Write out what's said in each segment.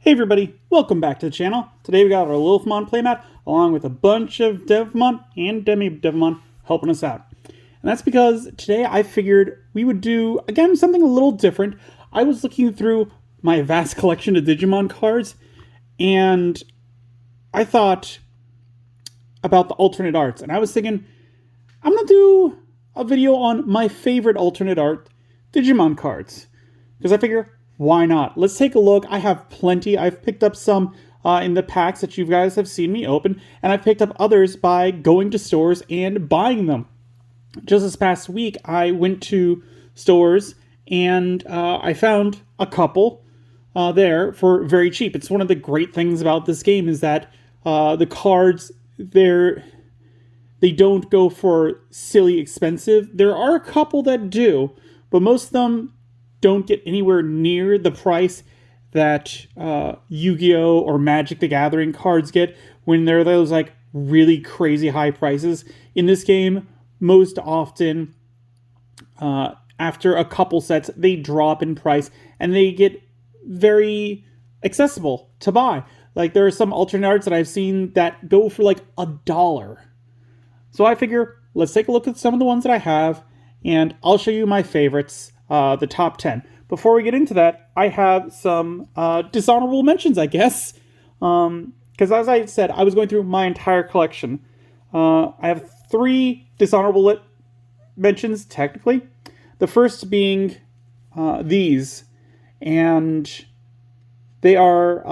Hey everybody, welcome back to the channel. Today we got our Lilithmon playmat along with a bunch of Devmon and Demi-Devmon helping us out. And that's because today I figured we would do, again, something a little different. I was looking through my vast collection of Digimon cards and I thought about the alternate arts. And I was thinking, I'm going to do a video on my favorite alternate art Digimon cards. Because I figure, why not? Let's take a look. I have plenty. I've picked up some in the packs that you guys have seen me open, and I've picked up others by going to stores and buying them. Just this past week, I went to stores and I found a couple there for very cheap. It's one of the great things about this game is that the cards, they don't go for silly expensive. There are a couple that do, but most of them don't get anywhere near the price that Yu-Gi-Oh! Or Magic the Gathering cards get when they're those like really crazy high prices. In this game, most often, after a couple sets, they drop in price and they get very accessible to buy. Like there are some alternate arts that I've seen that go for like $1. So I figure, let's take a look at some of the ones that I have and I'll show you my favorites. The top 10. Before we get into that, I have some dishonorable mentions, I guess. Because as I said, I was going through my entire collection. I have 3 dishonorable mentions, technically. The first being these. And they are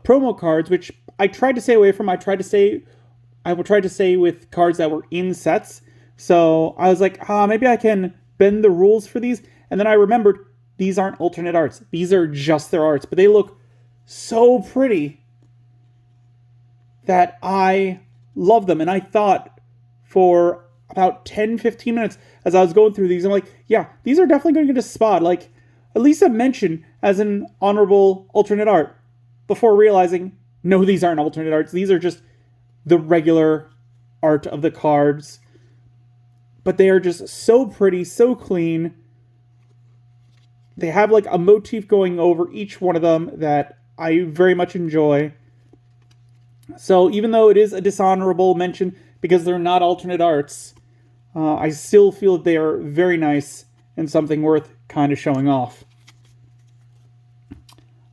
promo cards, which I tried to stay away from. I will try to stay with cards that were in sets. So I was like, maybe I can bend the rules for these. And then I remembered, these aren't alternate arts. These are just their arts. But they look so pretty that I love them. And I thought for about 10-15 minutes as I was going through these, I'm like, yeah, these are definitely going to get a spot. Like, at least a mention as an honorable alternate art. Before realizing, no, these aren't alternate arts. These are just the regular art of the cards. But they are just so pretty, so clean. They have like a motif going over each one of them that I very much enjoy. So even though it is a dishonorable mention because they're not alternate arts, I still feel that they are very nice and something worth kind of showing off.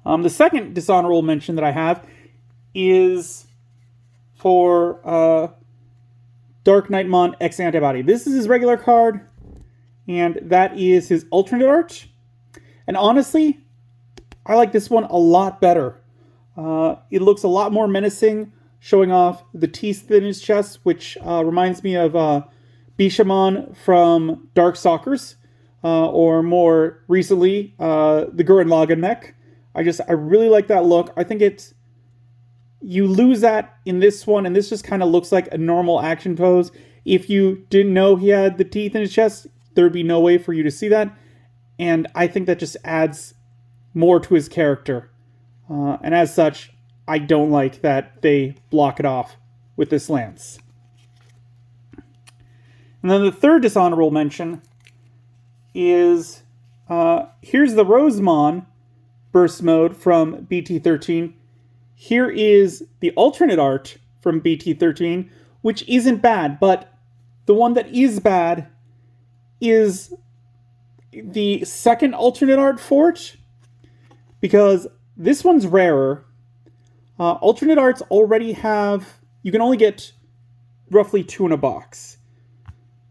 The second dishonorable mention that I have is for Dark Knightmon X Antibody. This is his regular card, and that is his alternate art. And honestly, I like this one a lot better. It looks a lot more menacing, showing off the teeth in his chest, which reminds me of Bishamon from Darkstalkers, or more recently, the Gurren Lagann mech. I really like that look. I think you lose that in this one, and this just kind of looks like a normal action pose. If you didn't know he had the teeth in his chest, there'd be no way for you to see that. And I think that just adds more to his character. And as such, I don't like that they block it off with this lance. And then the third dishonorable mention is, here's the Rosemon burst mode from BT13. Here is the alternate art from BT13, which isn't bad, but the one that is bad is the second alternate art for it, because this one's rarer. Alternate arts already have, you can only get roughly 2 in a box.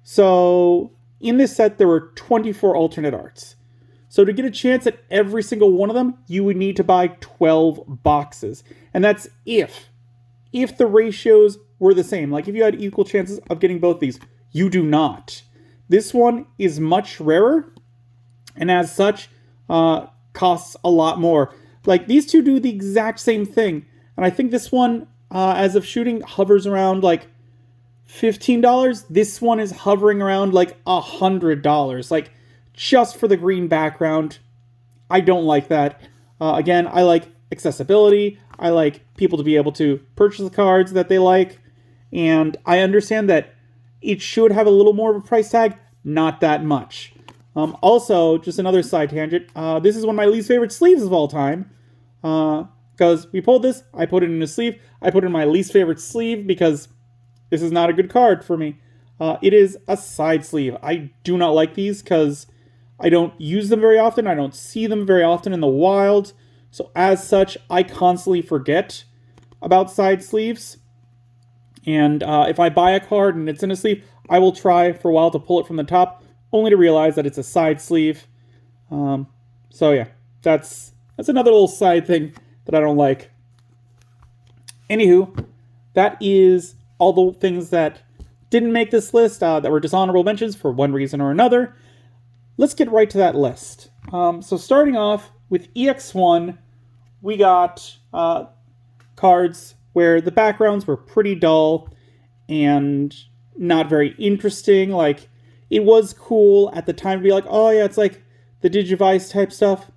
So in this set, there were 24 alternate arts. So to get a chance at every single one of them, you would need to buy 12 boxes. And that's if the ratios were the same. Like if you had equal chances of getting both these, you do not. This one is much rarer, and as such, costs a lot more. Like, these two do the exact same thing. And I think this one, as of shooting, hovers around, like, $15. This one is hovering around, like, $100. Like, just for the green background. I don't like that. Again, I like accessibility. I like people to be able to purchase the cards that they like. And I understand that it should have a little more of a price tag. Not that much. Also, just another side tangent, this is one of my least favorite sleeves of all time. because we pulled this, I put it in a sleeve, I put it in my least favorite sleeve because this is not a good card for me. It is a side sleeve. I do not like these because I don't use them very often. I don't see them very often in the wild. So as such, I constantly forget about side sleeves. And if I buy a card and it's in a sleeve, I will try for a while to pull it from the top, only to realize that it's a side sleeve. So yeah, that's another little side thing that I don't like. Anywho, that is all the things that didn't make this list, that were dishonorable mentions for one reason or another. Let's get right to that list. So starting off with EX1, we got cards where the backgrounds were pretty dull and not very interesting. Like, it was cool at the time to be like, oh yeah, it's like the Digivice type stuff.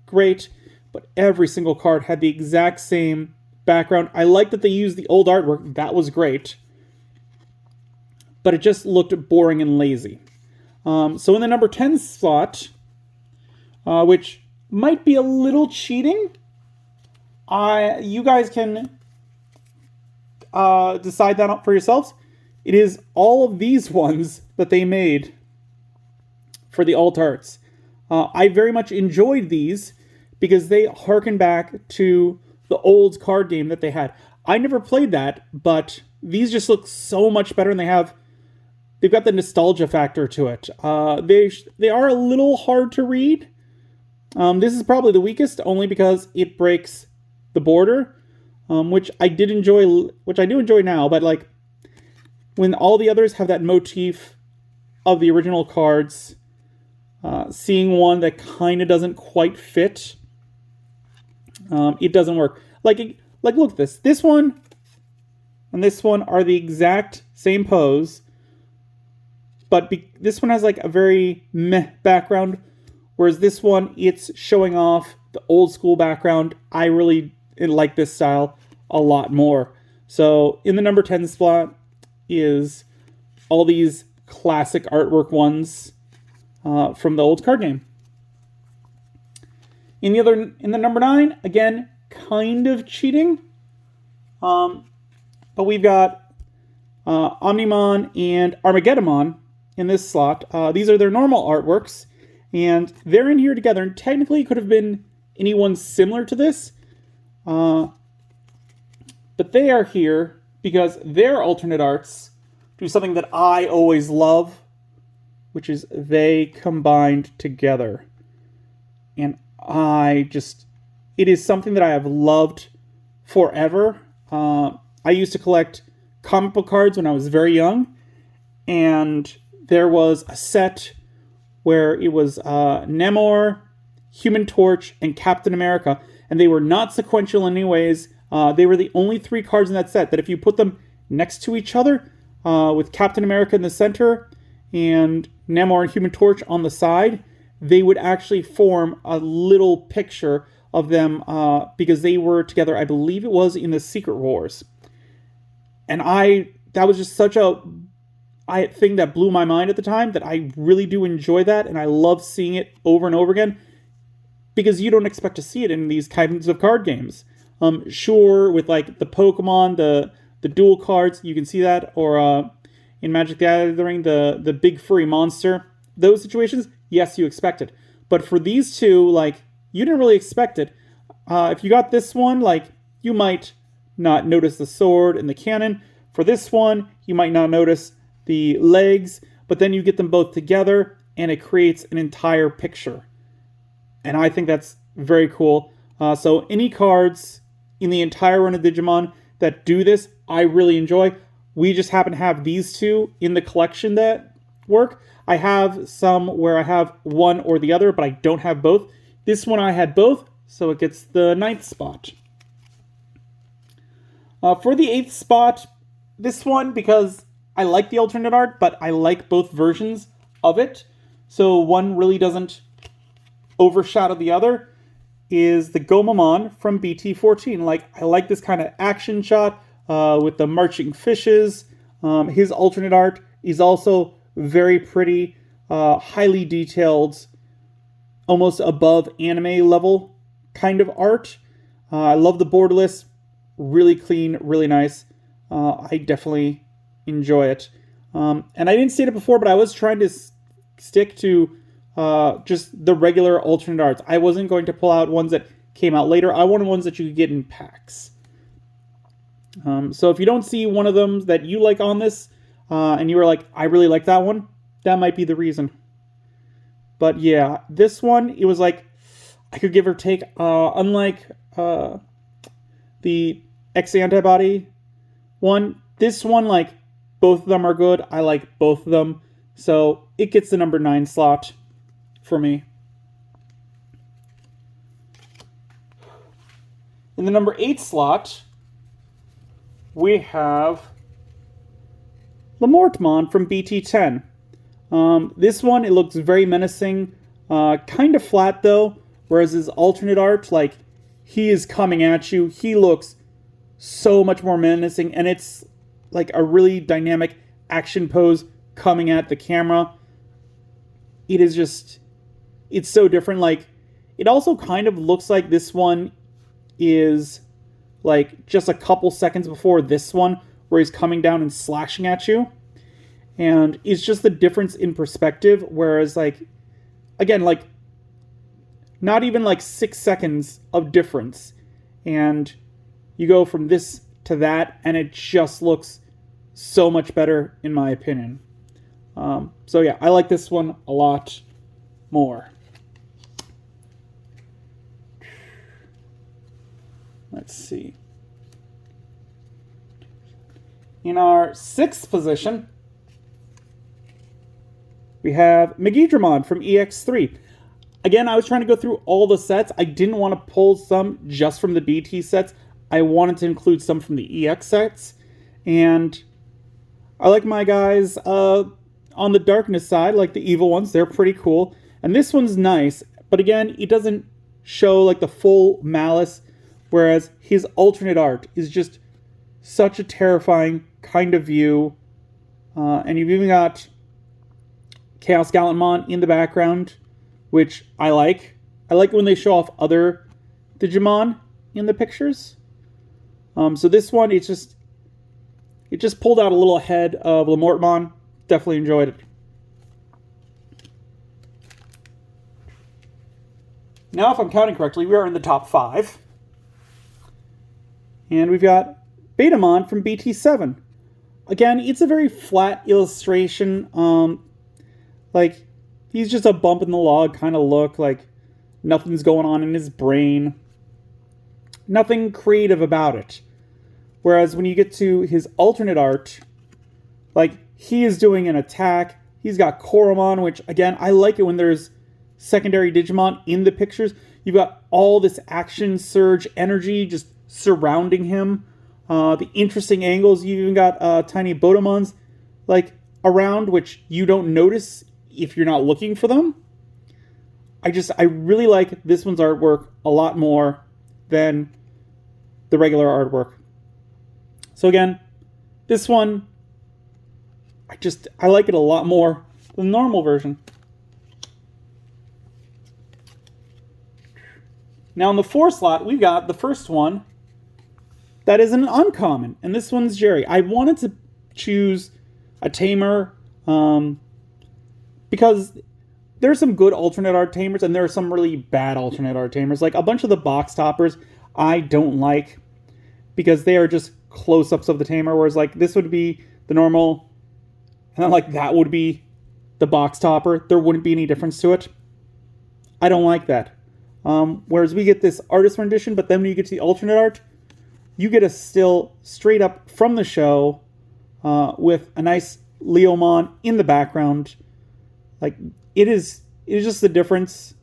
Great. But every single card had the exact same background. I like that they used the old artwork. That was great. But it just looked boring and lazy. So in the number 10 slot, which might be a little cheating, you guys can decide that for yourselves. It is all of these ones that they made for the alt arts. I very much enjoyed these because they harken back to the old card game that they had. I never played that, but these just look so much better, and they've got the nostalgia factor to it. They are a little hard to read. This is probably the weakest, only because it breaks the border, which I do enjoy now. But like, when all the others have that motif of the original cards, seeing one that kind of doesn't quite fit, it doesn't work. Like look at this. This one and this one are the exact same pose. But this one has like a very meh background, whereas this one, it's showing off the old school background. I really like this style a lot more. So in the number 10 slot is all these classic artwork ones from the old card game. In the number 9, again, kind of cheating. But we've got Omnimon and Armageddon in this slot. These are their normal artworks, and they're in here together, and technically could have been anyone similar to this, but they are here because their alternate arts do something that I always love, which is they combined together. And it is something that I have loved forever. I used to collect comic book cards when I was very young, and there was a set where it was Namor, Human Torch, and Captain America, and they were not sequential in any ways. They were the only 3 cards in that set that if you put them next to each other, with Captain America in the center and Namor and Human Torch on the side, they would actually form a little picture of them because they were together, I believe it was in the Secret Wars. And that was just such a thing that blew my mind at the time, that I really do enjoy that, and I love seeing it over and over again, because you don't expect to see it in these kinds of card games. Sure, with like the Pokemon, the dual cards, you can see that, or in Magic the Gathering, the big furry monster, those situations, yes, you expect it. But for these two, like, you didn't really expect it. If you got this one, like, you might not notice the sword and the cannon. For this one, you might not notice the legs, but then you get them both together and it creates an entire picture. And I think that's very cool. So any cards in the entire run of Digimon that do this, I really enjoy. We just happen to have these two in the collection that work. I have some where I have one or the other, but I don't have both. This one I had both, so it gets the 9th spot. For the 8th spot, this one, because I like the alternate art, but I like both versions of it, so one really doesn't overshadow the other, is the Gomamon from BT14. Like, I like this kind of action shot with the marching fishes. His alternate art is also very pretty, highly detailed, almost above anime level kind of art. I love the borderless, really clean, really nice. I definitely enjoy it. And I didn't state it before, but I was trying to stick to just the regular alternate arts. I wasn't going to pull out ones that came out later. I wanted ones that you could get in packs. So if you don't see one of them that you like on this, and you were like, I really like that one, that might be the reason. But yeah, this one, it was like, I could give or take, unlike the X antibody one, this one, like, both of them are good. I like both of them. So it gets the number 9 slot for me. In the number 8 slot, we have Lamortmon from BT10. This one, it looks very menacing. Kind of flat, though. Whereas his alternate art, like, he is coming at you. He looks so much more menacing. And it's, like, a really dynamic action pose coming at the camera. It is just... It's so different. Like, it also kind of looks like this one is, like, just a couple seconds before this one, where he's coming down and slashing at you. And it's just the difference in perspective, whereas, like, again, like, not even, like, 6 seconds of difference. And you go from this to that, and it just looks so much better, in my opinion. So, yeah, I like this one a lot more. Let's see. In our 6th position, we have Digimon from EX3. Again, I was trying to go through all the sets. I didn't want to pull some just from the BT sets. I wanted to include some from the EX sets. And I like my guys on the darkness side, like the evil ones. They're pretty cool. And this one's nice. But again, it doesn't show like the full malice. Whereas his alternate art is just such a terrifying kind of view. And you've even got Chaos Gallantmon in the background, which I like. I like when they show off other Digimon in the pictures. So this one, it just pulled out a little ahead of Lamortmon. Definitely enjoyed it. Now, if I'm counting correctly, we are in the top 5. And we've got Betamon from BT7. Again, it's a very flat illustration. Like, he's just a bump in the log kind of look. Like, nothing's going on in his brain. Nothing creative about it. Whereas when you get to his alternate art, like, he is doing an attack. He's got Koromon, which, again, I like it when there's secondary Digimon in the pictures. You've got all this action surge energy just surrounding him. The interesting angles. You even got tiny Botomons, like, around, which you don't notice if you're not looking for them. I really like this one's artwork a lot more than the regular artwork. So again, this one, I like it a lot more than the normal version. Now in the 4 slot, we've got the first one that is an uncommon, and this one's Jerry. I wanted to choose a tamer, because there's some good alternate art tamers, and there are some really bad alternate art tamers. Like, a bunch of the box toppers I don't like, because they are just close-ups of the tamer, whereas, like, this would be the normal, and then, like, that would be the box topper. There wouldn't be any difference to it. I don't like that. Whereas we get this artist rendition, but then when you get to the alternate art, you get a still straight up from the show with a nice Leomon in the background. Like, it is just the difference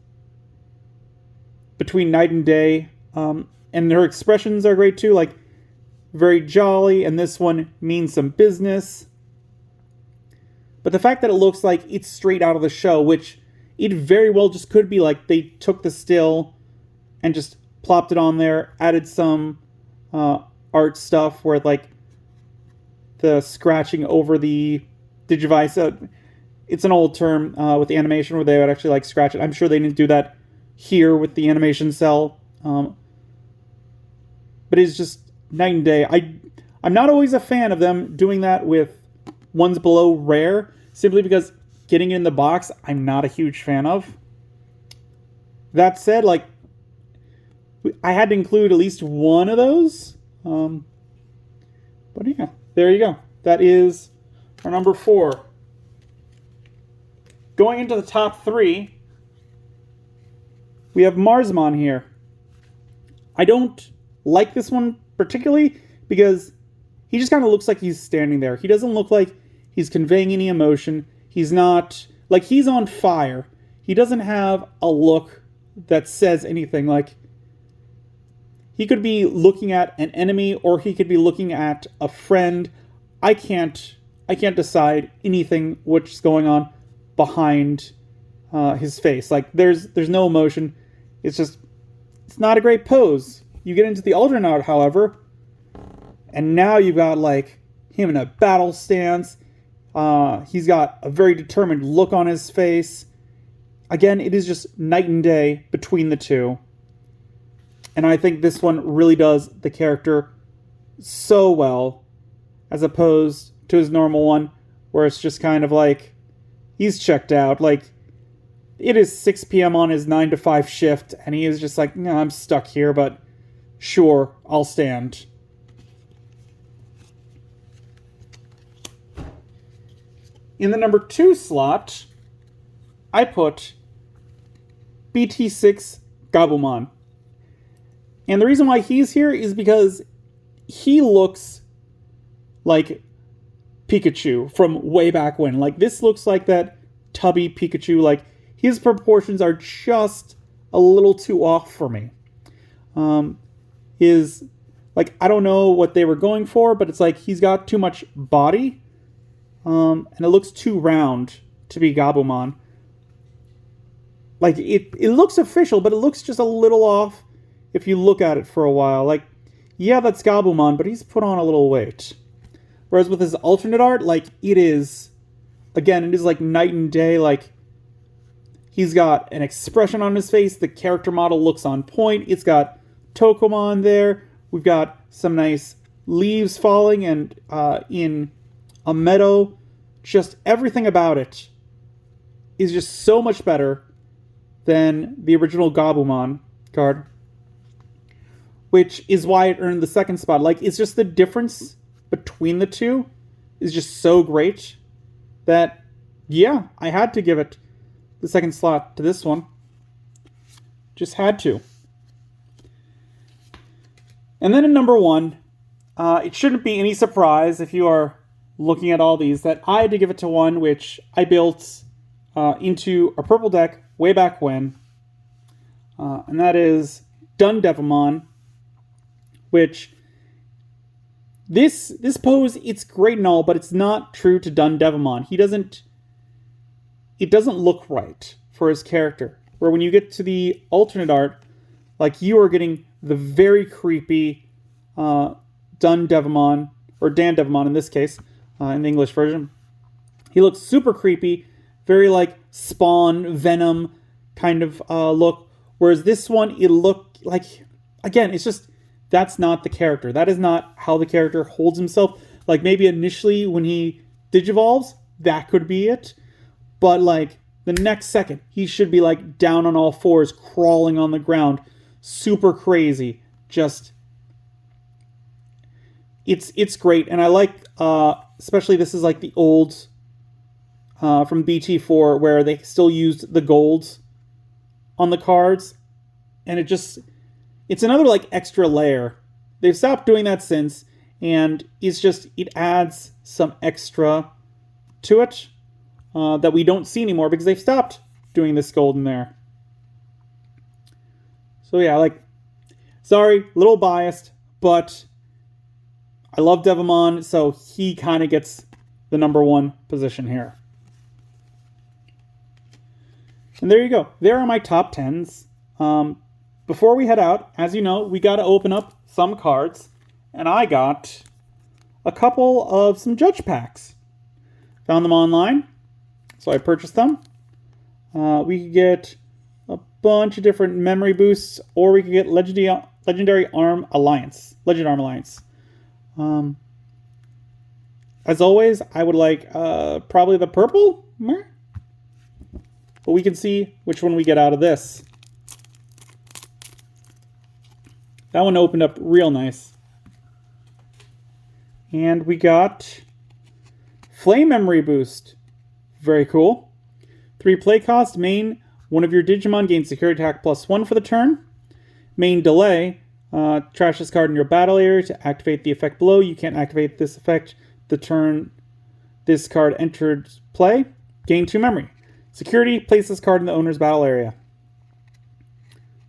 between night and day. And her expressions are great too, like, very jolly, and this one means some business. But the fact that it looks like it's straight out of the show, which it very well just could be like they took the still and just plopped it on there, added some art stuff where, like, the scratching over the Digivice, it's an old term with the animation where they would actually, like, scratch it. I'm sure they didn't do that here with the animation cell. but it's just night and day. I'm not always a fan of them doing that with ones below rare, simply because getting in the box, I'm not a huge fan of. That said, like, I had to include at least one of those. But yeah, there you go. That is our number 4. Going into the top 3, we have Marsmon here. I don't like this one particularly because he just kind of looks like he's standing there. He doesn't look like he's conveying any emotion. He's not, like, he's on fire. He doesn't have a look that says anything. Like, he could be looking at an enemy or he could be looking at a friend. I can't decide anything which going on behind his face. Like, there's no emotion. It's not a great pose. You get into the alternate art, however, and now you've got, like, him in a battle stance. He's got a very determined look on his face. Again, it is just night and day between the two. And I think this one really does the character so well, as opposed to his normal one, where it's just kind of like, he's checked out. Like, it is 6 p.m. on his 9 to 5 shift, and he is just like, no, I'm stuck here, but sure, I'll stand. In the number 2 slot, I put BT6 Gabumon. And the reason why he's here is because he looks like Pikachu from way back when. Like, this looks like that tubby Pikachu. Like, his proportions are just a little too off for me. Like, I don't know what they were going for, but it's like he's got too much body. And it looks too round to be Gabumon. Like, it looks official, but it looks just a little off if you look at it for a while. Like, yeah, that's Gabumon, but he's put on a little weight. Whereas with his alternate art, like, it is like night and day. Like, he's got an expression on his face. The character model looks on point. It's got Tokomon there. We've got some nice leaves falling and in a meadow. Just everything about it is just so much better than the original Gabumon card, which is why it earned the 2nd spot. Like, it's just the difference between the two is just so great that, yeah, I had to give it the 2nd slot to this one. Just had to. And then in number 1, it shouldn't be any surprise if you are looking at all these that I had to give it to one which I built into a purple deck way back when. And that is Dundevimon, which this pose, it's great and all, but it's not true to Dundevimon. It doesn't look right for his character. Where when you get to the alternate art, like, you are getting the very creepy Dundevimon, or Dandevimon in this case, in the English version. He looks super creepy, very like Spawn, Venom kind of look. Whereas this one, it looked like, again, it's just, that's not the character. That is not how the character holds himself. Like, maybe initially when he digivolves, that could be it. But, like, the next second, he should be, like, down on all fours, crawling on the ground. Super crazy. Just, it's great. And I like, especially this is, like, the old, from BT4, where they still used the gold on the cards. And it's another, like, extra layer. They've stopped doing that since, and it adds some extra to it that we don't see anymore because they've stopped doing this gold in there. So yeah, like, sorry, a little biased, but I love Devimon, so he kind of gets the number 1 position here. And there you go. There are my top 10s. Before we head out, as you know, we got to open up some cards, and I got a couple of some judge packs. Found them online, so I purchased them. We could get a bunch of different memory boosts, or we could get Legendary Arm Alliance. Legend Arm Alliance. As always, I would like probably the purple. But we can see which one we get out of this. That one opened up real nice. And we got Flame Memory Boost. Very cool. 3 play cost. Main, one of your Digimon gains security attack +1 for the turn. Main delay. Trash this card in your battle area to activate the effect below. You can't activate this effect the turn this card entered play. Gain 2 memory. Security, place this card in the owner's battle area.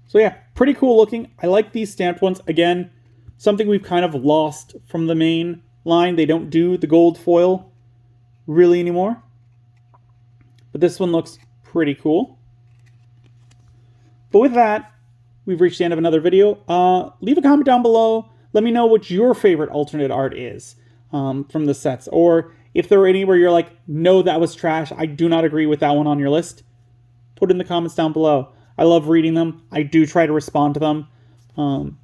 So yeah, pretty cool looking. I like these stamped ones. Again, something we've kind of lost from the main line. They don't do the gold foil really anymore. But this one looks pretty cool. But with that, we've reached the end of another video. Leave a comment down below. Let me know what your favorite alternate art is from the sets. Or if there were any where you're like, no, that was trash, I do not agree with that one on your list, put it in the comments down below. I love reading them. I do try to respond to them.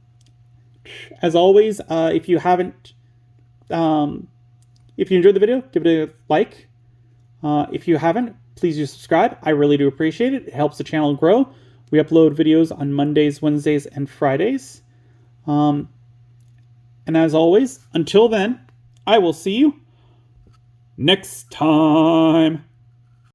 As always, if you haven't, if you enjoyed the video, give it a like. If you haven't, please do subscribe. I really do appreciate it. It helps the channel grow. We upload videos on Mondays, Wednesdays, and Fridays. And as always, until then, I will see you next time.